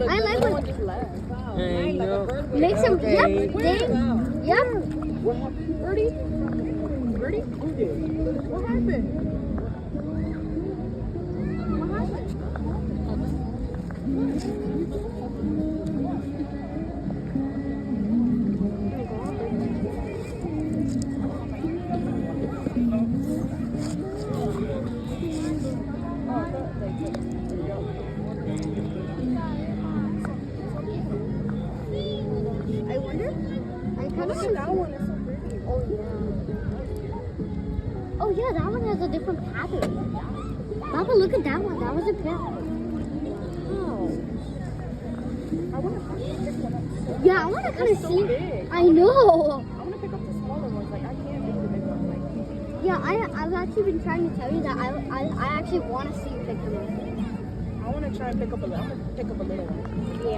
I like one when just left. Wow. There you go. make some. Okay. Yep, Wow. yep. What happened? Birdie? Birdie? Who did? What happened? What happened? I wonder. I kind of Look at that one. It's so pretty. Oh yeah. Oh yeah, that one has a different pattern. Papa, look at that one. That was a pair. I want to pick one up. Yeah, I want to kind of So see. big. I know. I want to pick up the smaller ones. Like, I can't pick the big ones. Like, Yeah, I've actually been trying to tell you that I actually want to see you pick them up. I want to try and pick up a little. I'm going to pick up a little one.